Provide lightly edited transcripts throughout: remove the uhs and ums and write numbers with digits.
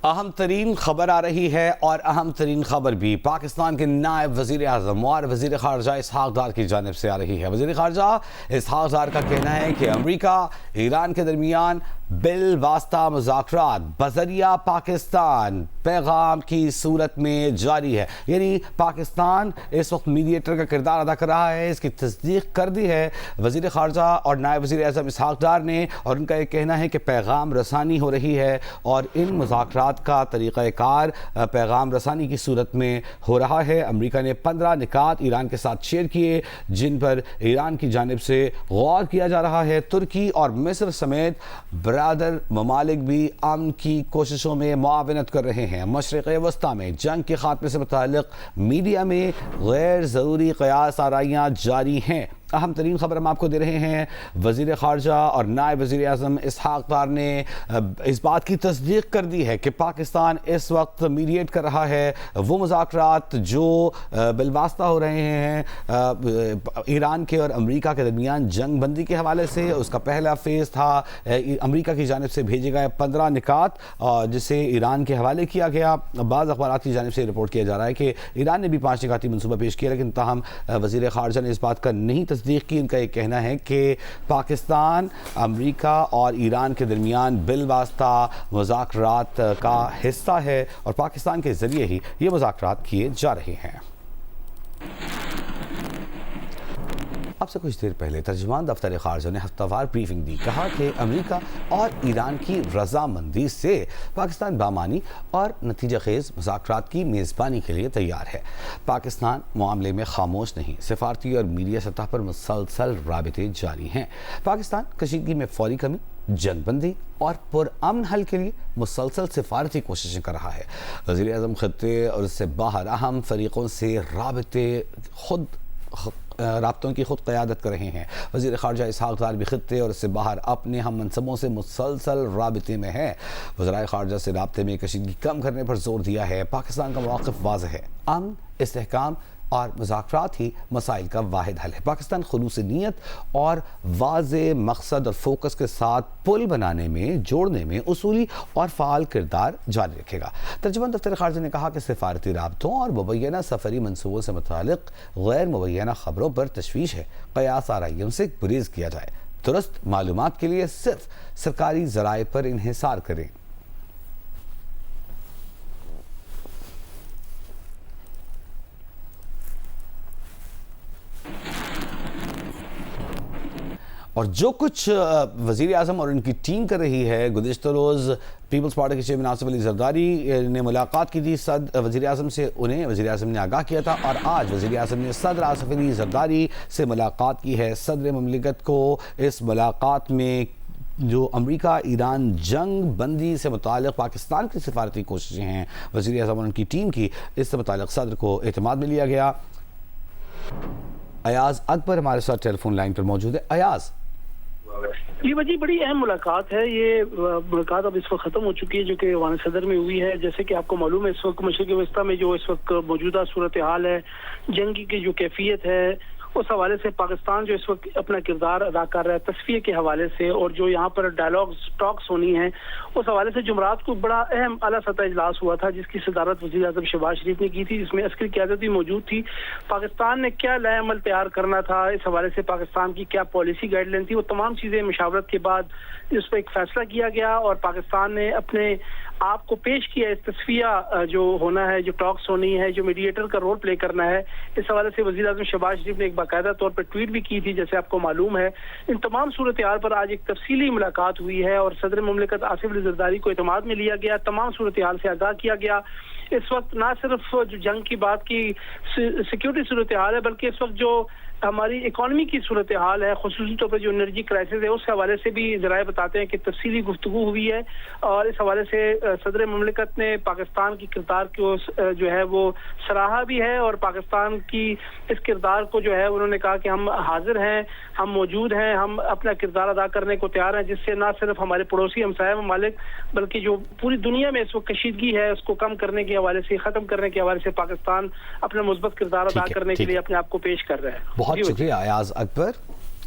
اہم ترین خبر آ رہی ہے اور اہم ترین خبر بھی پاکستان کے نائب وزیر اعظم اور وزیر خارجہ اسحاق ڈار کی جانب سے آ رہی ہے۔ وزیر خارجہ اسحاق ڈار کا کہنا ہے کہ امریکہ ایران کے درمیان بالواسطہ مذاکرات بذریعہ پاکستان پیغام کی صورت میں جاری ہے، یعنی پاکستان اس وقت میڈیٹر کا کردار ادا کر رہا ہے۔ اس کی تصدیق کر دی ہے وزیر خارجہ اور نائب وزیر اعظم اسحاق ڈار نے، اور ان کا یہ کہنا ہے کہ پیغام رسانی ہو رہی ہے اور ان مذاکرات کا طریقہ کار پیغام رسانی کی صورت میں ہو رہا ہے۔ امریکہ نے 15 نکات ایران کے ساتھ شیئر کیے جن پر ایران کی جانب سے غور کیا جا رہا ہے۔ ترکی اور مصر سمیت برادر ممالک بھی امن کی کوششوں میں معاونت کر رہے ہیں۔ مشرق وسطیٰ میں جنگ کے خاتمے سے متعلق میڈیا میں غیر ضروری قیاس آرائیاں جاری ہیں۔ اہم ترین خبر ہم آپ کو دے رہے ہیں، وزیر خارجہ اور نائب وزیر اعظم اسحاق ڈار نے اس بات کی تصدیق کر دی ہے کہ پاکستان اس وقت میڈیٹ کر رہا ہے وہ مذاکرات جو بالواسطہ ہو رہے ہیں ایران کے اور امریکہ کے درمیان جنگ بندی کے حوالے سے۔ اس کا پہلا فیز تھا امریکہ کی جانب سے بھیجے گئے 15 نکات جسے ایران کے حوالے کیا گیا۔ بعض اخبارات کی جانب سے رپورٹ کیا جا رہا ہے کہ ایران نے بھی 5 نکاتی منصوبہ پیش کیا، لیکن تاہم وزیر خارجہ نے اس بات کا نہیں تصدیق کی۔ ان کا یہ کہنا ہے کہ پاکستان امریکہ اور ایران کے درمیان بالواسطہ مذاکرات کا حصہ ہے اور پاکستان کے ذریعے ہی یہ مذاکرات کیے جا رہے ہیں۔ اب سے کچھ دیر پہلے ترجمان دفتر خارجہ نے ہفتہ وار بریفنگ دی، کہا کہ امریکہ اور ایران کی رضامندی سے پاکستان بامانی اور نتیجہ خیز مذاکرات کی میزبانی کے لیے تیار ہے۔ پاکستان معاملے میں خاموش نہیں، سفارتی اور میڈیا سطح پر مسلسل رابطے جاری ہیں۔ پاکستان کشیدگی میں فوری کمی، جنگ بندی اور پرامن حل کے لیے مسلسل سفارتی کوششیں کر رہا ہے۔ وزیر اعظم خطے اور اس سے باہر اہم فریقوں سے رابطوں کی خود قیادت کر رہے ہیں۔ وزیر خارجہ اسحاق ڈار بھی خطے اور اس سے باہر اپنے ہم منصبوں سے مسلسل رابطے میں ہے۔ وزرائے خارجہ سے رابطے میں کشیدگی کم کرنے پر زور دیا ہے۔ پاکستان کا موقف واضح ہے، امن، استحکام اور مذاکرات ہی مسائل کا واحد حل ہے۔ پاکستان خلوص نیت اور واضح مقصد اور فوکس کے ساتھ پل بنانے میں، جوڑنے میں اصولی اور فعال کردار جاری رکھے گا۔ ترجمان دفتر خارجہ نے کہا کہ سفارتی رابطوں اور مبینہ سفری منصوبوں سے متعلق غیر مبینہ خبروں پر تشویش ہے، قیاس آرائیوں سے گریز کیا جائے، درست معلومات کے لیے صرف سرکاری ذرائع پر انحصار کریں۔ اور جو کچھ وزیر اعظم اور ان کی ٹیم کر رہی ہے، گزشتہ روز پیپلز پارٹی کے چیئرمین آصف علی زرداری نے ملاقات کی تھی وزیر اعظم سے، انہیں وزیر اعظم نے آگاہ کیا تھا، اور آج وزیر اعظم نے صدر آصف علی زرداری سے ملاقات کی ہے۔ صدر مملکت کو اس ملاقات میں جو امریکہ ایران جنگ بندی سے متعلق پاکستان کی سفارتی کوششیں ہیں وزیر اعظم اور ان کی ٹیم کی، اس سے متعلق صدر کو اعتماد میں لیا گیا۔ ایاز اکبر ہمارے ساتھ ٹیلی فون لائن پر موجود ہے۔ ایاز، یہ وجہ بڑی اہم ملاقات ہے۔ یہ ملاقات اب اس وقت ختم ہو چکی ہے جو کہ ایوان صدر میں ہوئی ہے۔ جیسے کہ آپ کو معلوم ہے اس وقت مشرق وسطیٰ میں جو اس وقت موجودہ صورتحال ہے، جنگی کی جو کیفیت ہے، اس حوالے سے پاکستان جو اس وقت اپنا کردار ادا کر رہا ہے تصفیے کے حوالے سے، اور جو یہاں پر ڈائلاگز ٹاکس ہونی ہیں اس حوالے سے جمعرات کو بڑا اہم اعلیٰ سطح اجلاس ہوا تھا جس کی صدارت وزیر اعظم شہباز شریف نے کی تھی، جس میں عسکری قیادت بھی موجود تھی۔ پاکستان نے کیا لائحہ عمل تیار کرنا تھا، اس حوالے سے پاکستان کی کیا پالیسی گائیڈ لائن تھی، وہ تمام چیزیں مشاورت کے بعد اس پہ ایک فیصلہ کیا گیا، اور پاکستان نے اپنے آپ کو پیش کیا اس تصفیہ جو ہونا ہے، جو ٹاکس ہونی ہے، جو میڈیٹر کا رول پلے کرنا ہے۔ اس حوالے سے وزیر اعظم شہباز شریف نے ایک باقاعدہ طور پر ٹویٹ بھی کی تھی جیسے آپ کو معلوم ہے۔ ان تمام صورتحال پر آج ایک تفصیلی ملاقات ہوئی ہے اور صدر مملکت آصف علی زرداری کو اعتماد میں لیا گیا، تمام صورتحال سے آگاہ کیا گیا۔ اس وقت نہ صرف جو جنگ کی بات کی سیکیورٹی صورتحال ہے، بلکہ اس وقت جو ہماری اکانومی کی صورتحال ہے، خصوصی طور پر جو انرجی کرائسس ہے، اس حوالے سے بھی ذرائع بتاتے ہیں کہ تفصیلی گفتگو ہوئی ہے، اور اس حوالے سے صدر مملکت نے پاکستان کی کردار کو جو ہے وہ سراہا بھی ہے، اور پاکستان کی اس کردار کو جو ہے انہوں نے کہا کہ ہم حاضر ہیں، ہم موجود ہیں، ہم اپنا کردار ادا کرنے کو تیار ہیں، جس سے نہ صرف ہمارے پڑوسی ہمسایہ ممالک بلکہ جو پوری دنیا میں اس وقت کشیدگی ہے اس کو کم کرنے کے حوالے سے، ختم کرنے کے حوالے سے پاکستان اپنا مثبت کردار ادا کرنے کے لیے اپنے آپ کو پیش کر رہا ہے۔ بہت شکریہ ایاز اکبر۔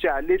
40